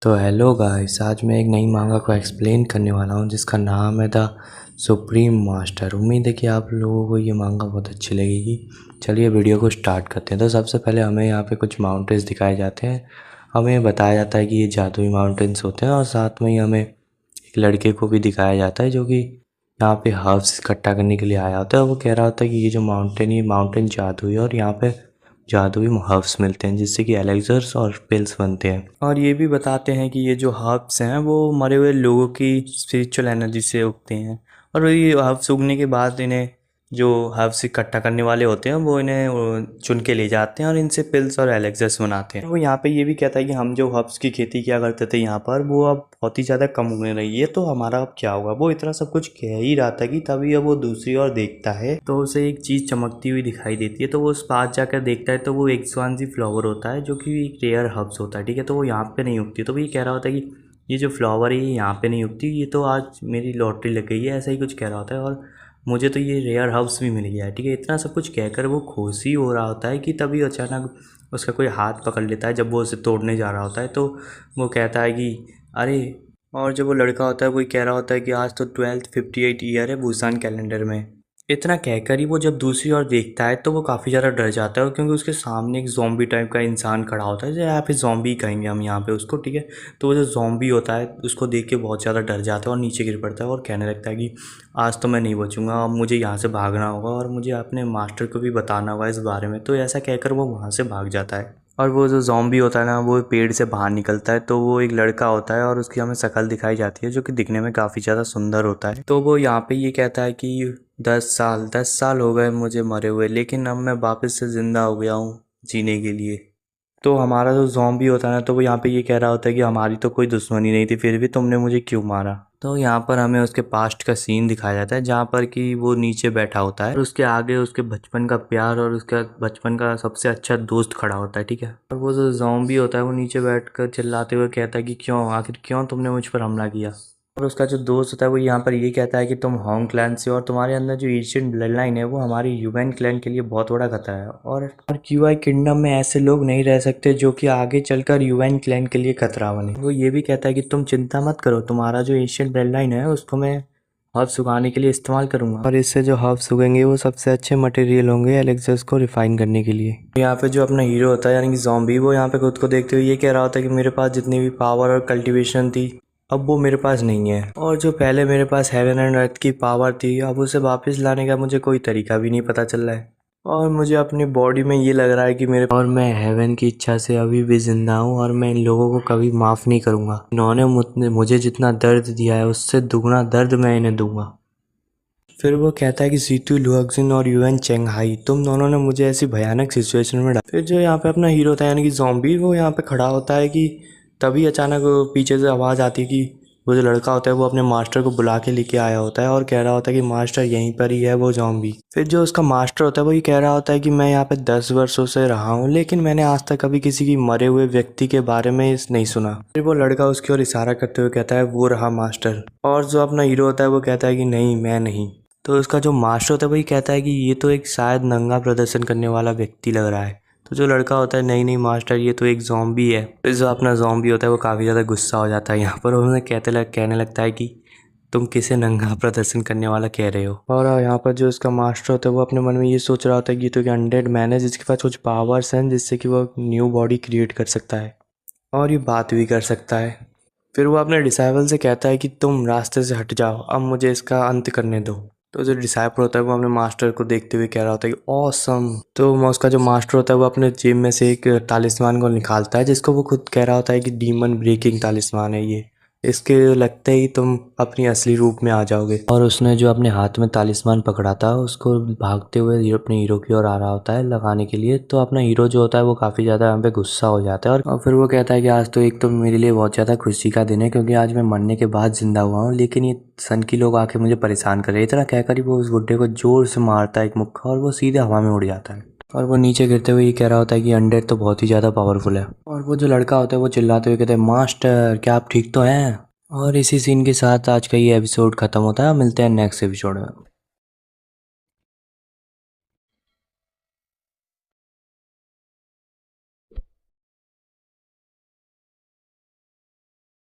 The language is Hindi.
तो हेलो गाइस, आज मैं एक नई मांगा को एक्सप्लेन करने वाला हूँ जिसका नाम है द सुप्रीम मास्टर। उम्मीद है कि आप लोगों को ये मांगा बहुत अच्छी लगेगी। चलिए वीडियो को स्टार्ट करते हैं। तो सबसे पहले हमें यहाँ पे कुछ माउंटेन्स दिखाए जाते हैं। हमें बताया जाता है कि ये जादुई माउंटेन्स होते हैं और साथ में ही हमें एक लड़के को भी दिखाया जाता है जो कि यहाँ पे हर्ब्स इकट्ठा करने के लिए आया होता है। वो कह रहा होता है कि ये माउंटेन जादुई है और यहाँ पे जादुई हर्ब्स मिलते हैं जिससे कि एलेक्सर्स और पिल्स बनते हैं। और ये भी बताते हैं कि ये जो हर्ब्स हैं वो मरे हुए लोगों की स्पिरिचुअल एनर्जी से उगते हैं और ये हर्ब्स उगने के बाद इन्हें जो हर्ब्स इकट्ठा करने वाले होते हैं वो इन्हें चुन के ले जाते हैं और इनसे पिल्स और एलेक्सर्स बनाते हैं। वो यहाँ पे ये भी कहता है कि हम जो हर्ब्स की खेती किया करते थे यहाँ पर वो अब बहुत ही ज़्यादा कम होने रही है, तो हमारा अब क्या होगा। वो इतना सब कुछ कह ही रहा था कि तभी अब वो दूसरी ओर देखता है तो उसे एक चीज़ चमकती हुई दिखाई देती है। तो वो उस पास जाकर देखता है तो वो एक स्वांसी फ्लावर होता है जो कि एक रेयर हर्ब्स होता है, ठीक है। तो वो यहाँ पे नहीं उगती। तो वो ये कह रहा होता है कि ये जो फ्लावर है ये यहाँ पे नहीं उगती, ये तो आज मेरी लॉटरी लग गई है, ऐसा ही कुछ कह रहा होता है। और मुझे तो ये रेयर हर्ब्स भी मिल गया है, ठीक है। इतना सब कुछ कहकर वो खुशी हो रहा होता है कि तभी अचानक उसका कोई हाथ पकड़ लेता है जब वो उसे तोड़ने जा रहा होता है। तो वो कहता है कि अरे, और जब वो लड़का होता है वही कह रहा होता है कि आज तो 1258 ईयर है भूसान कैलेंडर में। इतना कहकर ही वो जब दूसरी ओर देखता है तो वो काफ़ी ज़्यादा डर जाता है क्योंकि उसके सामने एक ज़ॉम्बी टाइप का इंसान खड़ा होता है, जो यहाँ पे ज़ॉम्बी कहेंगे हम यहाँ पे उसको, ठीक है। तो वो जो ज़ॉम्बी होता है उसको देख के बहुत ज़्यादा डर जाता है और नीचे गिर पड़ता है और कहने लगता है कि आज तो मैं नहीं बचूंगा, अब मुझे यहाँ से भागना होगा और मुझे अपने मास्टर को भी बताना होगा इस बारे में। तो ऐसा कहकर वो वहाँ से भाग जाता है और वो जो ज़ॉम्बी होता है ना वो पेड़ से बाहर निकलता है। तो वो एक लड़का होता है और उसकी हमें शक्ल दिखाई जाती है जो कि दिखने में काफ़ी ज़्यादा सुंदर होता है। तो वो यहाँ पे ये कहता है कि 10 साल हो गए मुझे मरे हुए, लेकिन अब मैं वापस से ज़िंदा हो गया हूँ जीने के लिए। तो हमारा जो ज़ॉम्बी होता है ना तो वो यहाँ पे ये कह रहा होता है कि हमारी तो कोई दुश्मनी नहीं थी, फिर भी तुमने मुझे क्यों मारा। तो यहाँ पर हमें उसके पास्ट का सीन दिखाया जाता है जहाँ पर कि वो नीचे बैठा होता है और उसके आगे उसके बचपन का प्यार और उसका बचपन का सबसे अच्छा दोस्त खड़ा होता है, ठीक है। और वो जो ज़ॉम्बी होता है वो नीचे बैठकर चिल्लाते हुए कहता है कि क्यों, आखिर क्यों तुमने मुझ पर हमला किया। और उसका जो दोस्त होता है वो यहाँ पर ये कहता है कि तुम होंग क्लैन से और तुम्हारे अंदर जो एशियन ब्लड लाइन है वो हमारी ह्यूमन क्लैन के लिए बहुत बड़ा खतरा है और क्यूआई किंगडम में ऐसे लोग नहीं रह सकते जो कि आगे चलकर ह्यूमन क्लैन के लिए खतरा बने। वो ये भी कहता है कि तुम चिंता मत करो, तुम्हारा जो एशियन ब्लड लाइन है उसको मैं हर्ब्स उगाने के लिए इस्तेमाल करूंगा और इससे जो हर्ब्स उगेंगे वो सबसे अच्छे मटेरियल होंगे एलेक्सर्स को रिफाइन करने के लिए। यहाँ पे जो अपना हीरो होता है यानी कि ज़ॉम्बी, वो यहाँ पे खुद को देखते हुए ये कह रहा होता है कि मेरे पास जितनी भी पावर और कल्टीवेशन थी अब वो मेरे पास नहीं है, और जो पहले मेरे पास हेवन एंड अर्थ की पावर थी अब उसे वापस लाने का मुझे कोई तरीका भी नहीं पता चल रहा है। और मुझे अपनी बॉडी में ये लग रहा है कि मैं हेवन की इच्छा से अभी भी जिंदा हूँ और मैं इन लोगों को कभी माफ़ नहीं करूँगा। इन्होंने मुझे जितना दर्द दिया है उससे दुगना दर्द मैं इन्हें दूंगा। फिर वो कहता है कि सीटू लुअक्सिन और यूएन चेंगहाई, तुम दोनों ने मुझे ऐसी भयानक सिचुएशन में डाला। फिर जो यहाँ पे अपना हीरो होता है यानी कि ज़ॉम्बी, वो यहाँ पे खड़ा होता है कि तभी अचानक पीछे से आवाज़ आती है कि वो जो लड़का होता है वो अपने मास्टर को बुला के लेके आया होता है और कह रहा होता है कि मास्टर यहीं पर ही है वो ज़ॉम्बी। फिर जो उसका मास्टर होता है वो ये कह रहा होता है कि मैं यहाँ पे 10 वर्षों से रहा हूँ लेकिन मैंने आज तक कभी किसी की मरे हुए व्यक्ति के बारे में नहीं सुना। फिर वो लड़का उसकी ओर इशारा करते हुए कहता है वो रहा मास्टर, और जो अपना हीरो होता है वो कहता है कि नहीं मैं नहीं। तो उसका जो मास्टर होता है वही कहता है कि ये तो एक शायद नंगा प्रदर्शन करने वाला व्यक्ति लग रहा है। तो जो लड़का होता है नहीं नहीं मास्टर ये तो एक ज़ॉम्बी है। फिर जो अपना ज़ॉम्बी होता है वो काफ़ी ज़्यादा गुस्सा हो जाता है यहाँ पर, उन्हें कहने लगता है कि तुम किसे नंगा प्रदर्शन करने वाला कह रहे हो। और यहाँ पर जो इसका मास्टर होता है वो अपने मन में ये सोच रहा होता है कि ये तो एक अनडेड मैन है जिसके पास कुछ पावर्स हैं जिससे कि वो न्यू बॉडी क्रिएट कर सकता है और ये बात भी कर सकता है। फिर वो अपने डिसाइबल से कहता है कि तुम रास्ते से हट जाओ, अब मुझे इसका अंत करने दो। तो जो डिसाइपल होता है वो अपने मास्टर को देखते हुए कह रहा होता है कि ऑसम। तो उसका जो मास्टर होता है वो अपने जेब में से एक तालिस्मान को निकालता है जिसको वो खुद कह रहा होता है कि डीमन ब्रेकिंग तालिस्मान है ये, इसके लगते ही तुम अपनी असली रूप में आ जाओगे। और उसने जो अपने हाथ में तालिस्मान पकड़ा था उसको भागते हुए अपने हीरो की ओर आ रहा होता है लगाने के लिए। तो अपना हीरो जो होता है वो काफ़ी ज़्यादा यहाँ पे गुस्सा हो जाता है और फिर वो कहता है कि आज तो एक तो मेरे लिए बहुत ज़्यादा खुशी का दिन है क्योंकि आज मैं मरने के बाद जिंदा हुआ हूँ, लेकिन ये सन की लोग आके मुझे परेशान कर रहे हैं। इतना कहकर ही वो उस बुड्ढे को जोर से मारता है एक मुक्का और वो सीधे हवा में उड़ जाता है। और वो नीचे गिरते हुए ये कह रहा होता है कि अनडेड तो बहुत ही ज़्यादा पावरफुल है। और वो जो लड़का होता है वो चिल्लाते हुए कहता है मास्टर क्या आप ठीक तो हैं। और इसी सीन के साथ आज का ये एपिसोड ख़त्म होता है। मिलते हैं नेक्स्ट एपिसोड में।